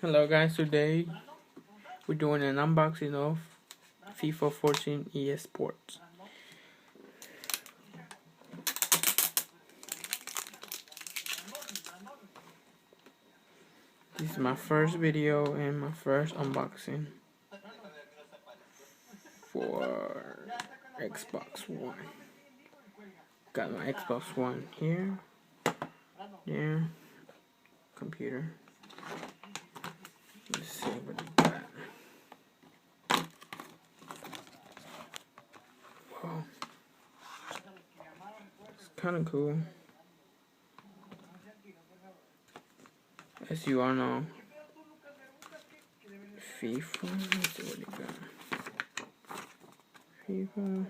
Hello guys, today we're doing an unboxing of FIFA 14 EA Sports. This is my first video and my first unboxing for Xbox One. Got my Xbox One here, there, computer. Let's see what we got. Wow, it's kind of cool. As you all know, FIFA. Let's see what we got. FIFA.